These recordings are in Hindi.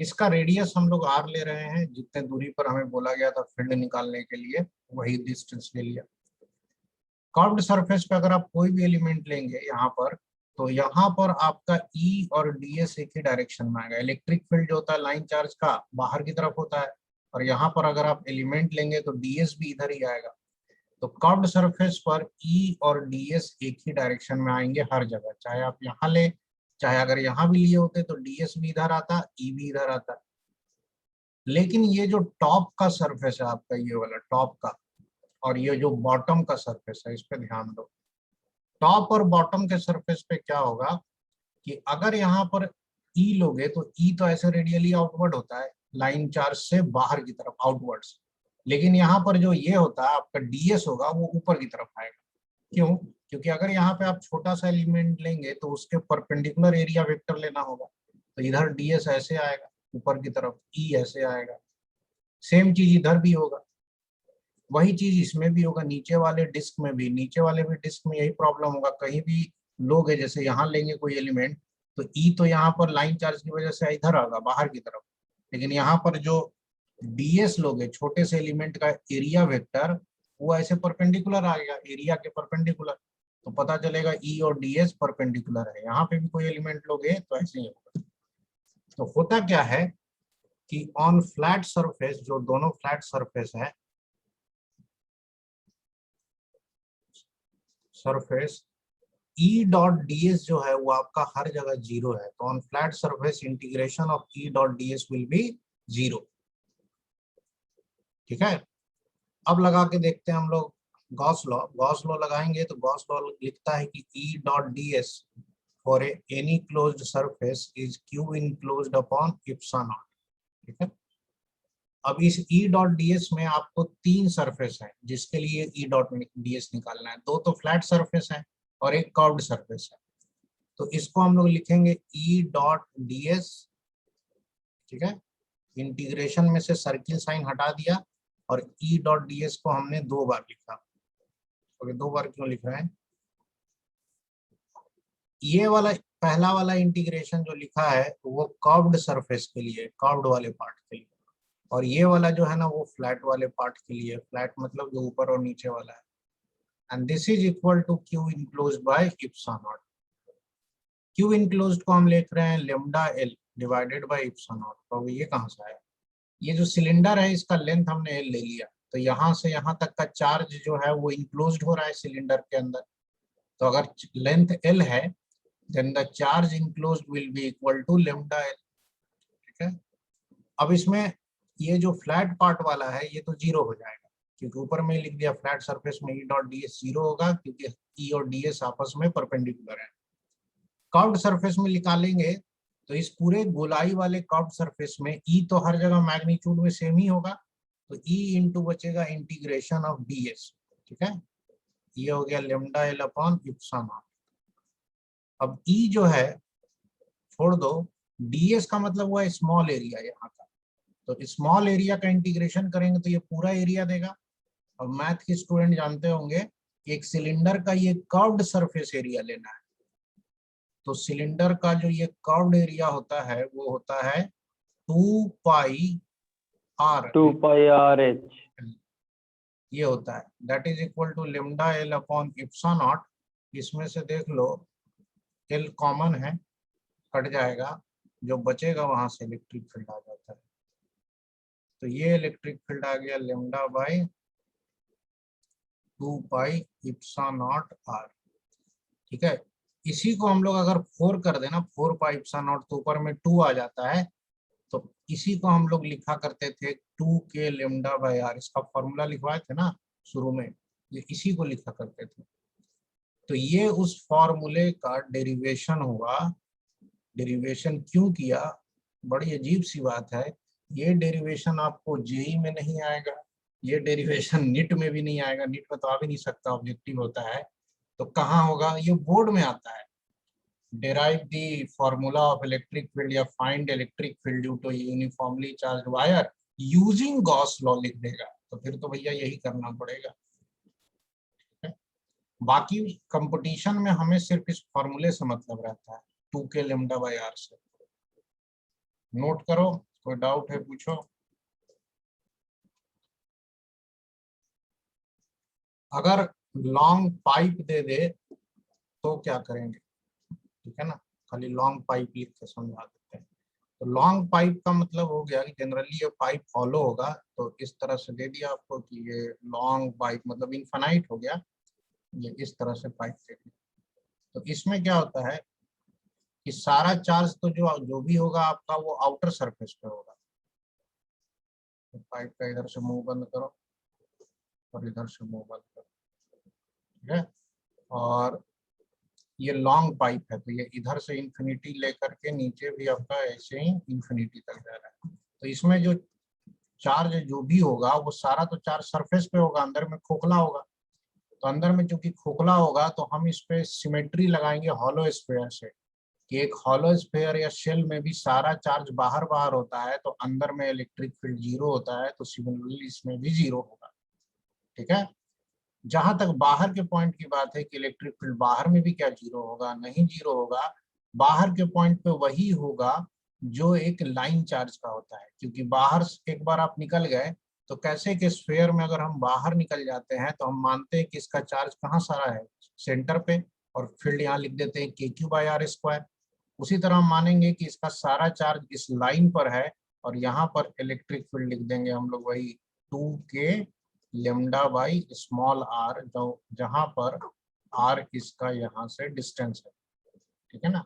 इसका रेडियस हम लोग आर ले रहे हैं, जितने दूरी पर हमें बोला गया था फील्ड निकालने के लिए वही डिस्टेंस ले लिया। कर्व्ड सरफेस पे अगर आप कोई भी एलिमेंट लेंगे यहाँ पर, तो यहाँ पर आपका ई और डीएस एक ही डायरेक्शन में आएगा। इलेक्ट्रिक फील्ड जो होता है लाइन चार्ज का बाहर की तरफ होता है, और यहाँ पर अगर आप एलिमेंट लेंगे तो डीएस भी इधर ही आएगा। तो कर्व्ड सरफेस पर ई और डीएस एक ही डायरेक्शन में आएंगे हर जगह, चाहे आप यहाँ ले, चाहे अगर यहाँ भी लिए होते तो डीएस भी इधर आता, ई भी इधर आता। लेकिन ये जो टॉप का सरफेस है आपका, ये वाला टॉप का, और ये जो बॉटम का सरफेस है, इस पे ध्यान दो। टॉप और बॉटम के सरफेस पे क्या होगा कि अगर यहाँ पर ई लोगे तो ई तो ऐसे रेडियली आउटवर्ड होता है लाइन चार्ज से बाहर की तरफ आउटवर्ड्स, लेकिन यहाँ पर जो ये होता है आपका डीएस होगा वो ऊपर की तरफ आएगा। क्यों? क्योंकि अगर यहाँ पे आप छोटा सा एलिमेंट लेंगे तो उसके परपेंडिकुलर एरिया वेक्टर लेना होगा, तो इधर डीएस ऐसे आएगा ऊपर की तरफ, ई ऐसे आएगा। सेम चीज इधर भी होगा, वही चीज इसमें भी होगा, नीचे वाले डिस्क में भी, नीचे वाले भी डिस्क में यही प्रॉब्लम होगा। कहीं भी लोग है, जैसे यहाँ लेंगे कोई एलिमेंट, तो ई तो यहाँ पर लाइन चार्ज की वजह से इधर आएगा बाहर की तरफ, लेकिन यहाँ पर जो डीएस लोग है छोटे से एलिमेंट का एरिया वेक्टर, वो ऐसे परपेंडिकुलर आ गया एरिया के परपेंडिकुलर, तो पता चलेगा ई और डीएस परपेंडिकुलर है। यहाँ पे भी कोई एलिमेंट लोगे तो ऐसे ही होगा। तो होता क्या है कि ऑन फ्लैट सरफेस, जो दोनों फ्लैट सरफेस है, सरफेस ई डॉट डीएस जो है वो आपका हर जगह जीरो है। तो on flat surface integration of E dot DS will be zero. ठीक है, अब लगा के देखते हैं हम लोग गॉस लॉ। गॉस लॉ लगाएंगे तो गॉस लॉ लिखता है कि E dot DS for any closed surface is Q enclosed upon epsilon not. ठीक है, अब इस ई डॉट डीएस में आपको तीन सरफेस है जिसके लिए ई डॉट डीएस निकालना है। दो तो फ्लैट सरफेस है और एक कर्व्ड सरफेस है। तो इसको हम लोग लिखेंगे ई डॉट डीएस। ठीक है, इंटीग्रेशन में से सर्किल साइन हटा दिया और ई डॉट डीएस को हमने दो बार लिखा। ओके, दो बार क्यों लिख रहे हैं? ये वाला पहला वाला इंटीग्रेशन जो लिखा है वो कर्व्ड सरफेस के लिए, कर्व्ड वाले पार्ट के लिए, और ये वाला जो है ना वो फ्लैट वाले पार्ट के लिए। फ्लैट मतलब जो ऊपर और नीचे वाला है। And this is equal to Q enclosed by epsilon naught. Q enclosed को हम लिख रहे हैं lambda L divided by epsilon naught. तो ये कहाँ से आया? ये जो सिलेंडर है इसका लेंथ हमने एल ले लिया, तो यहाँ से यहाँ तक का चार्ज जो है वो इंक्लोज्ड हो रहा है सिलेंडर के अंदर। तो अगर लेंथ एल है then the charge enclosed will be equal to lambda L. ठीक है, अब इसमें ये जो फ्लैट पार्ट वाला है ये तो जीरो हो जाएगा, क्योंकि ऊपर में लिख दिया फ्लैट सरफेस में ई डॉट डीएस जीरो होगा, क्योंकि ई और डीएस आपस में परपेंडिकुलर है। कर्व्ड सरफेस में निकालेंगे तो इस पूरे गोलाई वाले कर्व्ड सरफेस में ई तो हर जगह मैग्नीट्यूड में सेम ही होगा, तो ई इंटू बचेगा इंटीग्रेशन ऑफ डीएस। ठीक है, ये हो गया lambda L upon epsilon not. अब ई जो है छोड़ दो, डीएस का मतलब हुआ स्मॉल एरिया यहाँ का, तो स्मॉल एरिया का इंटीग्रेशन करेंगे तो ये पूरा एरिया देगा। अब मैथ के स्टूडेंट जानते होंगे एक सिलेंडर का ये कर्व्ड सरफेस एरिया लेना है, तो सिलेंडर का जो ये कर्व्ड एरिया होता है वो होता है 2 पाई आर। 2 π r h। ये होता है that is equal to lambda L upon epsilon naught. इसमें से देख लो एल कॉमन है, कट जाएगा, जो बचेगा वहां से इलेक्ट्रिक फील्ड आ जाता है। तो ये इलेक्ट्रिक फील्ड आ गया lambda by 2 pi epsilon naught R. ठीक है, इसी को हम लोग अगर 4 कर देना, 4 पाई इप्सिलॉन नॉट, तो ऊपर में 2 आ जाता है, तो इसी को हम लोग लिखा करते थे 2k लेम्डा बाई आर। इसका फॉर्मूला लिखवाए थे ना शुरू में, ये इसी को लिखा करते थे। तो ये उस फॉर्मूले का डेरिवेशन हुआ। डेरिवेशन क्यों किया? बड़ी अजीब सी बात है, ये डेरिवेशन आपको जेई में नहीं आएगा, ये डेरिवेशन नीट में भी नहीं आएगा, नीट में तो आ भी नहीं सकता, ऑब्जेक्टिव होता है। तो कहाँ होगा? ये बोर्ड में आता है। derive the formula of electric field या find electric field due to uniformly charged wire using Gauss law लिख देगा, तो फिर तो भैया यही करना पड़ेगा। बाकी कंपटीशन में हमें सिर्फ इस फॉर्मूले से मतलब रहता है 2k लेम्डा बाई आर से। नोट करो, कोई डाउट है पूछो। अगर लॉन्ग पाइप दे दे तो क्या करेंगे, ठीक है ना, खाली लॉन्ग पाइप लिख के समझा देते हैं। तो लॉन्ग पाइप का मतलब हो गया कि जनरली ये पाइप हॉलो होगा, तो इस तरह से दे दिया आपको कि ये लॉन्ग पाइप मतलब इनफाइनाइट हो गया, ये इस तरह से पाइप दे दिया। तो इसमें क्या होता है कि सारा चार्ज तो जो जो भी होगा आपका वो आउटर सरफेस पे होगा। तो पाइप का इधर से मुंह बंद करो और इधर से मुंह बंद करो, ठीक है। और ये लॉन्ग पाइप है, तो ये इधर से इंफिनिटी लेकर के नीचे भी आपका ऐसे ही इंफिनिटी तक जा रहा है। तो इसमें जो चार्ज जो भी होगा वो सारा तो चार्ज सरफेस पे होगा, अंदर में खोखला होगा। तो अंदर में चूंकि खोखला होगा तो हम इस पे सिमेट्री लगाएंगे हॉलो स्फीयर से, कि एक हॉलो स्फीयर या शेल में भी सारा चार्ज बाहर बाहर होता है, तो अंदर में इलेक्ट्रिक फील्ड जीरो होता है, तो सिमिलरली इसमें भी जीरो होगा, ठीक है। जहां तक बाहर के पॉइंट की बात है कि इलेक्ट्रिक फील्ड बाहर में भी क्या जीरो होगा, नहीं जीरो होगा। बाहर के पॉइंट पे वही होगा जो एक लाइन चार्ज का होता है, क्योंकि बाहर एक बार आप निकल गए तो कैसे के स्फीयर में अगर हम बाहर निकल जाते हैं तो हम मानते हैं कि इसका चार्ज कहाँ सारा है, सेंटर पे, और फील्ड यहाँ लिख देते हैं KQ/R²। उसी तरह हम मानेंगे कि इसका सारा चार्ज इस लाइन पर है, और यहाँ पर इलेक्ट्रिक फील्ड लिख देंगे हम लोग वही 2K λ/r, जो जहां पर r इसका यहाँ से डिस्टेंस है, ठीक है ना।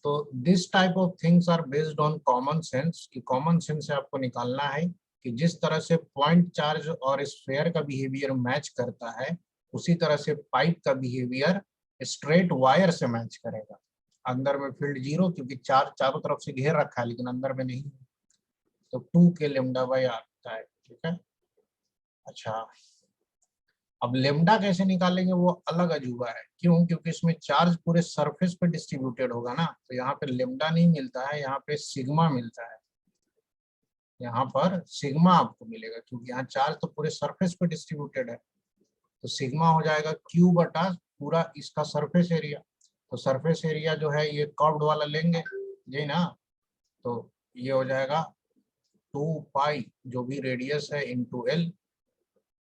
तो this type of things are based on common sense, कि कॉमन सेंस से आपको निकालना है कि जिस तरह से पॉइंट चार्ज और स्फीयर का बिहेवियर मैच करता है, उसी तरह से पाइप का बिहेवियर स्ट्रेट वायर से मैच करेगा। अंदर में फील्ड जीरो, क्योंकि चार्ज चारों तरफ से घेर रखा है लेकिन अंदर में नहीं, तो 2K λ/r होता है, ठीक है। अच्छा, अब लेमडा कैसे निकालेंगे वो अलग अजूबा है। क्यों? क्योंकि इसमें चार्ज पूरे सरफेस पे डिस्ट्रीब्यूटेड होगा ना, तो यहाँ पे लेमडा नहीं मिलता है, यहाँ पे सिग्मा मिलता है। यहाँ पर सिग्मा आपको मिलेगा क्योंकि यहाँ चार्ज तो पूरे सरफेस पे डिस्ट्रीब्यूटेड है, तो सिग्मा हो जाएगा Q बटा पूरा इसका सरफेस एरिया। तो सरफेस एरिया जो है ये कर्व्ड वाला लेंगे जी ना, तो ये हो जाएगा 2 पाई जो भी रेडियस है इंटू L,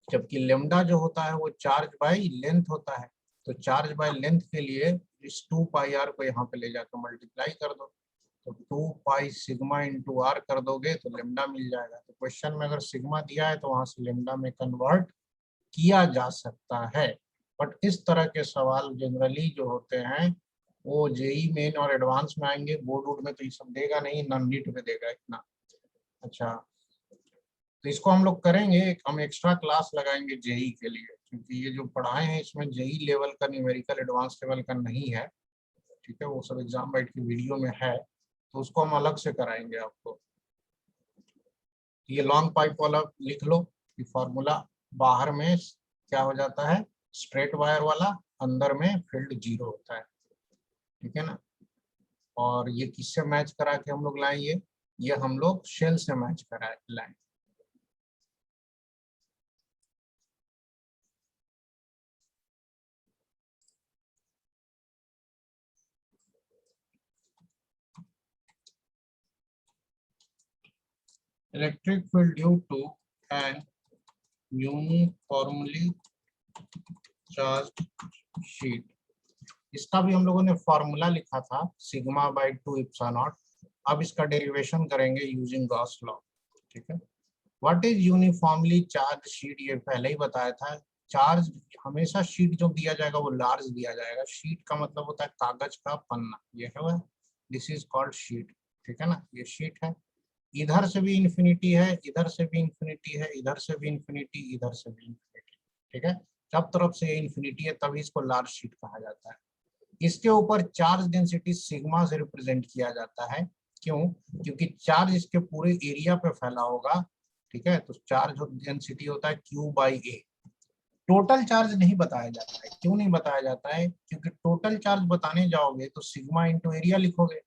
जबकि लेमडा जो होता है वो चार्ज बाय लेंथ होता है। तो चार्ज बाय लेंथ के लिए इस 2 पाई r को यहाँ पे ले जाकर मल्टीप्लाई कर दो, तो 2 पाई सिग्मा इंटू r कर दोगे तो लेमडा मिल जाएगा। तो क्वेश्चन में अगर सिग्मा दिया है तो वहां से लेमडा में कन्वर्ट किया जा सकता है। बट इस तरह के सवाल जनरली जो होते हैं वो जेई मेन और एडवांस में आएंगे, बोर्ड वोर्ड में तो ये सब देगा नहीं, ना नीट में देगा इतना। अच्छा, तो इसको हम लोग करेंगे, हम एक्स्ट्रा क्लास लगाएंगे जेई के लिए, क्योंकि ये जो पढ़ाए हैं इसमें जेई लेवल का न्यूमेरिकल एडवांस लेवल का नहीं है, ठीक है। वो सब एग्जाम बाइट की वीडियो में है, तो उसको हम अलग से कराएंगे आपको। ये लॉन्ग पाइप वाला लिख लो कि फॉर्मूला बाहर में क्या हो जाता है, स्ट्रेट वायर वाला, अंदर में फील्ड जीरो होता है, ठीक है ना। और ये किससे मैच करा के हम लोग लाएंगे, ये हम लोग शेल से मैच करा लाएंगे। Electric field due to an uniformly charged sheet, इसका भी हम लोगों ने फॉर्मूला लिखा था σ/2 ε0। अब इसका डेरिवेशन करेंगे यूजिंग गॉस लॉ, ठीक है। What is uniformly charge sheet, ये पहले ही बताया था। चार्ज हमेशा शीट जो दिया जाएगा वो लार्ज दिया जाएगा। शीट का मतलब होता है कागज का पन्ना, ये है वह, दिस इज कॉल्ड शीट, ठीक है ना। ये शीट है, इधर से भी इंफिनिटी है, इधर से भी इंफिनिटी है, इधर से भी इंफिनिटी, इधर से भी इंफिनिटी, ठीक है। सब तरफ से इंफिनिटी है, तभी इसको लार्ज शीट कहा जाता है। इसके ऊपर चार्ज डेंसिटी सिग्मा से रिप्रेजेंट किया जाता है। क्यों? क्योंकि चार्ज इसके पूरे एरिया पे फैला होगा, ठीक है। तो चार्ज डेंसिटी होता है Q/A। टोटल चार्ज नहीं बताया जाता है। क्यों नहीं बताया जाता है? क्योंकि टोटल चार्ज बताने जाओगे तो सिग्मा इंटू एरिया लिखोगे,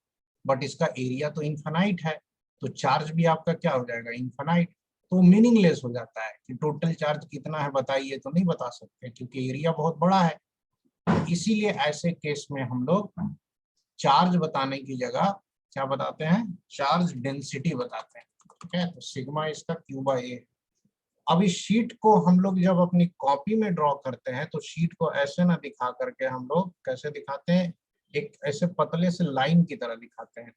बट इसका एरिया तो इन्फिनाइट है, तो चार्ज भी आपका क्या हो जाएगा, इन्फिनाइट। तो मीनिंगलेस हो जाता है कि टोटल चार्ज कितना है बताइए, तो नहीं बता सकते क्योंकि एरिया बहुत बड़ा है। इसीलिए ऐसे केस में हम लोग चार्ज बताने की जगह क्या बताते हैं, चार्ज डेंसिटी बताते हैं। ठीक है, तो सिग्मा इसका क्यू बाई ए। अब इस शीट को हम लोग जब अपनी कॉपी में ड्रॉ करते हैं तो शीट को ऐसे ना दिखा करके हम लोग कैसे दिखाते हैं, एक ऐसे पतले से लाइन की तरह दिखाते हैं।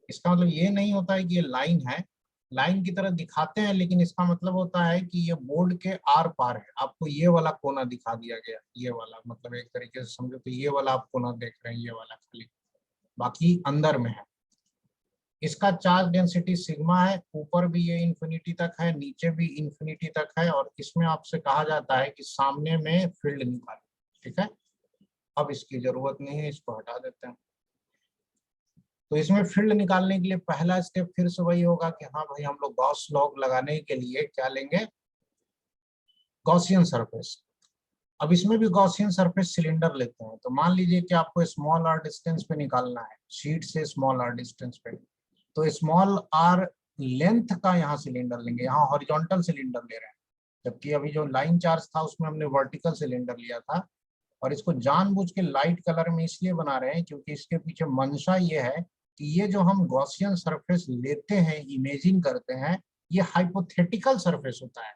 इसका मतलब ये नहीं होता है कि ये लाइन है, लाइन की तरह दिखाते हैं, लेकिन इसका मतलब होता है कि ये बोर्ड के आर पार है। आपको ये वाला कोना दिखा दिया गया, ये वाला, मतलब एक तरीके से समझो तो ये वाला आप कोना देख रहे हैं, ये वाला खाली, बाकी अंदर में है। इसका चार्ज डेंसिटी सिग्मा है, ऊपर भी ये इंफिनिटी तक है, नीचे भी इंफिनिटी तक है, और इसमें आपसे कहा जाता है कि सामने में फील्ड निकालो। ठीक है, अब इसकी जरूरत नहीं है, इसको हटा देते हैं। तो इसमें फील्ड निकालने के लिए पहला स्टेप फिर से वही होगा कि हाँ भाई, हम लोग गॉस लॉ लगाने के लिए क्या लेंगे, गॉसियन सरफेस। अब इसमें भी गॉसियन सरफेस सिलेंडर लेते हैं। तो मान लीजिए कि आपको स्मॉल आर डिस्टेंस पे निकालना है, शीट से स्मॉल आर डिस्टेंस पे, तो स्मॉल आर लेंथ का यहाँ सिलेंडर लेंगे। यहाँ हॉरिजॉन्टल सिलेंडर ले रहे हैं, जबकि अभी जो लाइन चार्ज था उसमें हमने वर्टिकल सिलेंडर लिया था। और इसको जानबूझ के लाइट कलर में इसलिए बना रहे हैं क्योंकि इसके पीछे मंशा ये है कि ये जो हम गॉसियन सरफेस लेते हैं, इमेजिन करते हैं, ये हाइपोथेटिकल सरफेस होता है,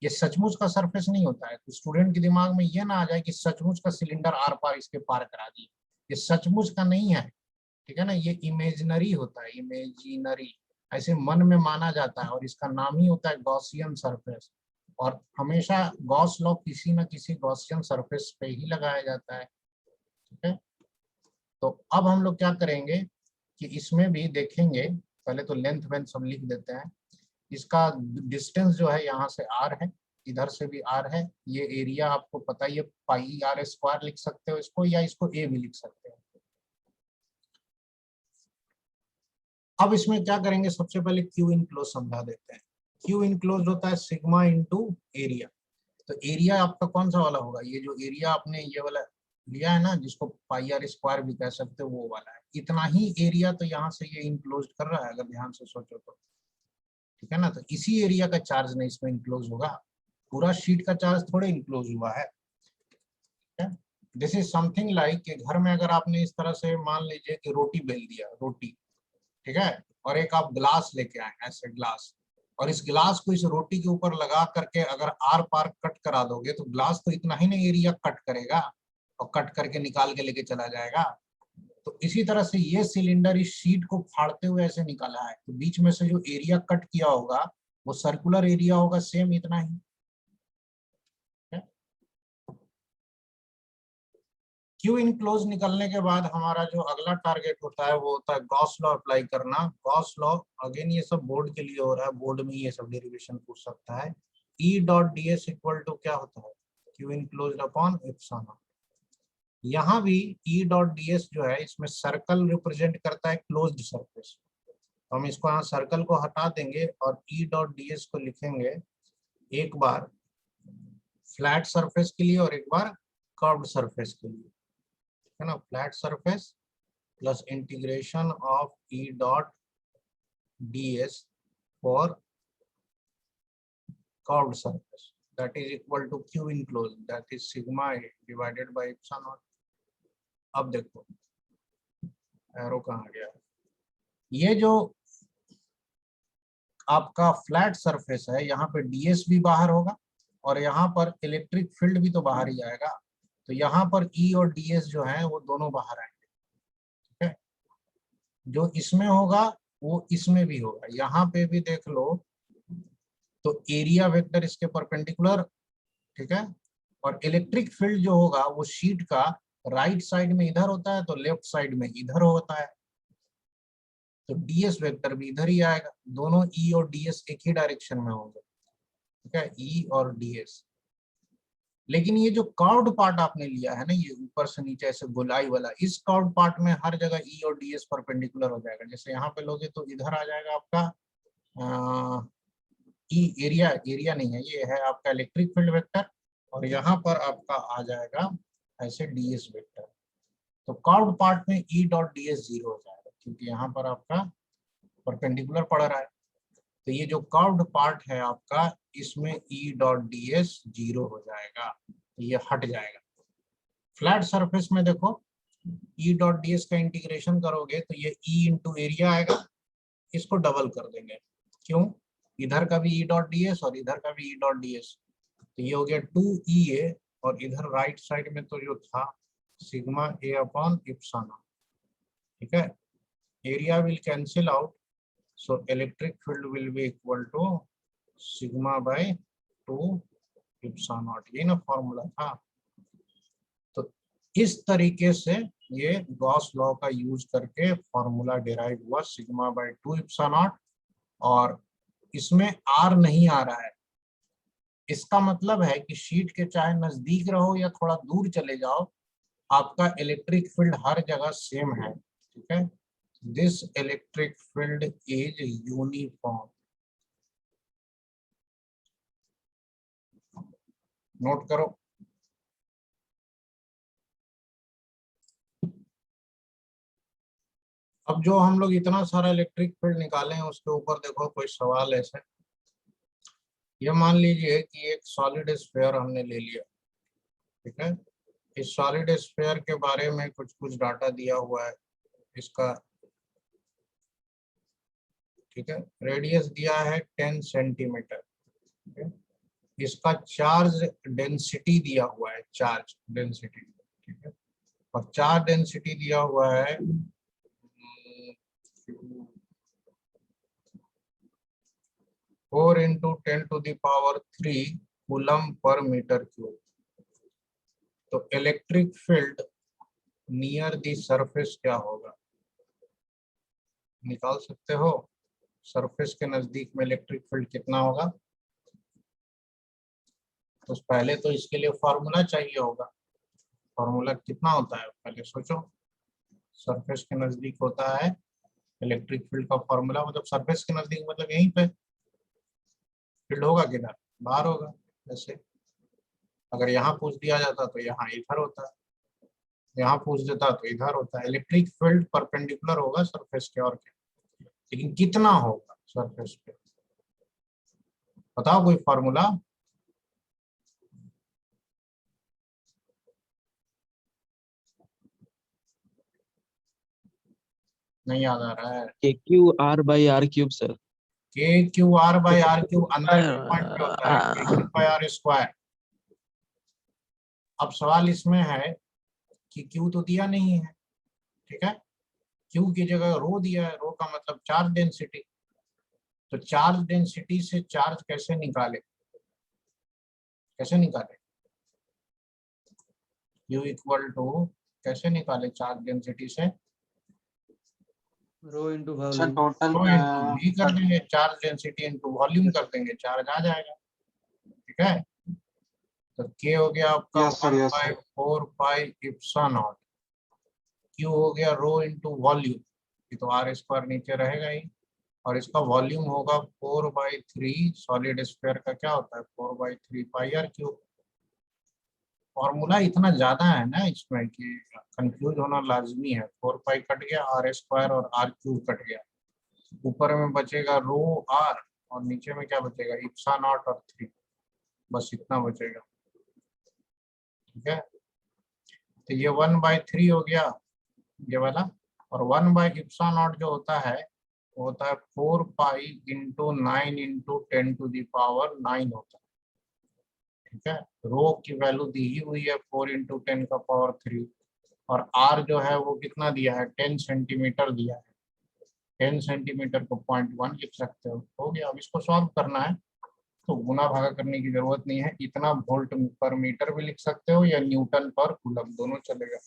ये सचमुच का सरफेस नहीं होता है। तो स्टूडेंट के दिमाग में ये ना आ जाए कि सचमुच का सिलेंडर आर पार इसके पार करा दिए, ये सचमुच का नहीं है। ठीक है ना, ये इमेजिनरी होता है, इमेजिनरी, ऐसे मन में माना जाता है, और इसका नाम ही होता है गॉसियन सरफेस। और हमेशा गॉस लॉ किसी न किसी गॉसियन सरफेस पे ही लगाया जाता है। ठीक है, तो अब हम लोग क्या करेंगे कि इसमें भी देखेंगे, पहले तो लेंथ वेंथ सब लिख देते हैं। इसका डिस्टेंस जो है यहाँ से आर है, इधर से भी आर है, ये एरिया आपको पता ही है, पाई आर स्क्वायर लिख सकते हो इसको, या इसको ए भी लिख सकते हो। अब इसमें क्या करेंगे, सबसे पहले क्यू इनक्लोज समझा देते हैं। क्यू इनक्लोज होता है सिग्मा इंटू एरिया। तो एरिया आपका कौन सा वाला होगा, ये जो एरिया आपने ये वाला लिया है ना, जिसको पाई आर स्क्वायर भी कह सकते हो, वो वाला है। इतना ही एरिया तो यहाँ से ये इनक्लोज कर रहा है, अगर ध्यान से सोचो तो। ठीक है ना, तो इसी एरिया का चार्ज नहीं इसमें इंक्लोज होगा, पूरा शीट का चार्ज थोड़े इंक्लोज हुआ है। दिस इज समथिंग लाइक कि घर में अगर आपने इस तरह से मान लीजिए कि रोटी बेल दिया, रोटी, ठीक है, और एक आप ग्लास लेके आए, ऐसे ग्लास, और इस ग्लास को इस रोटी के ऊपर लगा करके अगर आर पार कट करा दोगे तो ग्लास तो इतना ही नहीं एरिया कट करेगा, और कट करके निकाल के लेके चला जाएगा। तो इसी तरह से ये सिलेंडर इस शीट को फाड़ते हुए ऐसे निकाला है, तो बीच में से जो एरिया कट किया होगा वो सर्कुलर एरिया होगा, सेम इतना ही। क्यू इनक्लोज निकलने के बाद हमारा जो अगला टारगेट होता है वो होता है गॉस लॉ अप्लाई करना। गॉस लॉ, अगेन ये सब बोर्ड के लिए हो रहा है, बोर्ड में ये सब डेरिवेशन पूछ सकता है। E dot D S equal to क्या होता है, क्यू इनक्लोज अपॉन एप्सिलॉन। यहाँ भी ई डॉट डी एस जो है, इसमें सर्कल रिप्रेजेंट करता है क्लोज्ड सरफेस, तो हम इसको यहाँ सर्कल को हटा देंगे और ई डॉट डी एस को लिखेंगे एक बार फ्लैट सरफेस के लिए और एक बार कर्व्ड सरफेस के लिए, है ना। Flat surface plus integration of E dot D S for curved surface, that is equal to q enclosed, that is sigma a divided by epsilon naught। अब देखो एरो कहाँ गया, ये जो आपका फ्लैट सरफेस है, यहाँ पे ds भी बाहर होगा और यहाँ पर इलेक्ट्रिक फील्ड भी तो बाहर ही आएगा, तो यहाँ पर E और ds जो है वो दोनों बाहर आएंगे। ठीक है, जो इसमें होगा वो इसमें भी होगा, यहाँ पे भी देख लो तो एरिया वेक्टर इसके परपेंडिकुलर। ठीक है, और इलेक्ट्रिक फील्ड जो होगा वो शीट का राइट साइड में इधर होता है, तो लेफ्ट साइड में इधर होता है, तो ds वेक्टर भी इधर ही आएगा। दोनों E और ds एक ही डायरेक्शन में होंगे। ठीक है, E और ds। लेकिन ये जो कर्व्ड पार्ट आपने लिया है ना, ये ऊपर से नीचे ऐसे गोलाई वाला, इस कर्व्ड पार्ट में हर जगह E और ds परपेंडिकुलर हो जाएगा। जैसे यहाँ पे लोगे तो इधर आ जाएगा आपका ई, एरिया नहीं है, ये है आपका इलेक्ट्रिक फील्ड वेक्टर, और यहाँ पर आपका आ जाएगा ऐसे ds वेक्टर। तो कर्व्ड पार्ट में E डॉट ds जीरो हो जाएगा, क्योंकि यहाँ पर आपका परपेंडिकुलर पड़ रहा है। तो ये जो कर्व्ड पार्ट है आपका, इसमें E डॉट ds जीरो हो जाएगा, तो ये हट जाएगा। फ्लैट सरफेस में देखो ई डॉट डी एस का इंटीग्रेशन करोगे तो ये ई इंटू एरिया आएगा, इसको डबल कर देंगे। क्यों? इधर का भी ई डॉट डी एस और इधर का भी ई डॉट डी एस, तो ये हो गया 2EA, और इधर राइट साइड में तो जो था सिग्मा ए अपॉन इप्सिलॉन, ठीक है। Area will cancel out, so electric field will be equal to sigma by 2 epsilon naught, ये ना फॉर्मूला था। तो इस तरीके से ये गॉस लॉ का यूज करके फॉर्मूला डिराइव हुआ सिग्मा बाय 2 इप्सिलॉन नॉट, और इसमें आर नहीं आ रहा है। इसका मतलब है कि शीट के चाहे नजदीक रहो या थोड़ा दूर चले जाओ, आपका इलेक्ट्रिक फील्ड हर जगह सेम है, ठीक है। This electric field is uniform, note करो। अब जो हम लोग इतना सारा इलेक्ट्रिक फील्ड निकाले हैं उसके ऊपर देखो कोई सवाल ऐसे, ये मान लीजिए कि एक सॉलिड स्फीयर हमने ले लिया, ठीक है। इस सॉलिड स्फीयर के बारे में कुछ कुछ डाटा दिया हुआ है इसका, ठीक है। रेडियस दिया है 10 सेंटीमीटर, ठीक है। इसका चार्ज डेंसिटी दिया हुआ है, चार्ज डेंसिटी, ठीक है। और चार्ज डेंसिटी दिया हुआ है 4 into 10⁻³ coulomb per metre cube. तो electric field near the surface क्या होगा, निकाल सकते हो? सरफेस के नजदीक में इलेक्ट्रिक फील्ड कितना होगा? तो पहले तो इसके लिए फॉर्मूला चाहिए होगा। फॉर्मूला कितना होता है पहले सोचो। सरफेस के नजदीक होता है इलेक्ट्रिक फील्ड का फॉर्मूला, मतलब सरफेस के नजदीक मतलब यहीं पे फील्ड होगा, किधर? बाहर होगा। जैसे अगर यहाँ पूछ दिया जाता तो यहाँ इधर होता, यहाँ पूछ देता तो इधर होता। इलेक्ट्रिक फील्ड परपेंडिकुलर होगा सरफेस के, और क्या, लेकिन कितना होगा सरफेस पे? बताओ कोई फॉर्मूला। नहीं याद आ रहा है? KQ/R/R³ sir. KQ/R/R³ अंदर के पॉइंट पे होता है KQ/R²। अब सवाल इसमें है कि Q तो दिया नहीं है, ठीक है। Q की जगह रो दिया है, रो का मतलब चार्ज डेंसिटी। तो चार्ज डेंसिटी से चार्ज कैसे निकाले, कैसे निकाले? Q इक्वल टू कैसे निकाले चार्ज डेंसिटी से? रो इंटू अच्छा volume. Total rho into V कर देंगे, चार्ज डेंसिटी इंटू वॉल्यूम कर देंगे, चार्ज आ जाएगा, ठीक है। तो K हो गया आपका yes sir 1/4 epsilon not. Q हो गया रो इंटू वॉल्यूम, ये तो R² नीचे रहेगा ही, और इसका वॉल्यूम होगा 4/3। सॉलिड स्फीयर का क्या होता है 4/3 πr³। फॉर्मूला इतना ज्यादा है ना इसमें कि कंफ्यूज होना लाजमी है। 4 पाई कट गया, R² और R³ कट गया, ऊपर में बचेगा रो R, और नीचे में क्या बचेगा इप्सिलॉन नॉट और 3, बस इतना बचेगा, ठीक है। तो ये 1/3 हो गया ये वाला, और 1/इप्सिलॉन नॉट जो होता है वो होता है 4 पाई इंटू 9 इंटू 10⁻⁹ होता है, ठीक है। रो की वैल्यू दी ही हुई है 4 इंटू 10⁻3, और आर जो है वो कितना दिया है 10 सेंटीमीटर दिया है। 10 सेंटीमीटर को 0.1 लिख सकते हो गया। अब इसको सॉल्व करना है तो गुना भागा करने की जरूरत नहीं है, इतना वोल्ट पर मीटर भी लिख सकते हो या न्यूटन पर कूलम, दोनों चलेगा।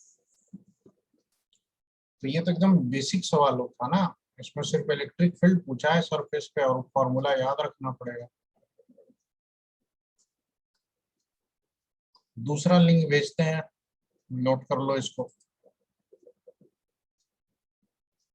तो ये तो एकदम बेसिक सवाल था ना, इसमें सिर्फ इलेक्ट्रिक फील्ड पूछा है सरफेस पे और फॉर्मूला याद रखना पड़ेगा। दूसरा लिंक भेजते हैं, नोट कर लो इसको।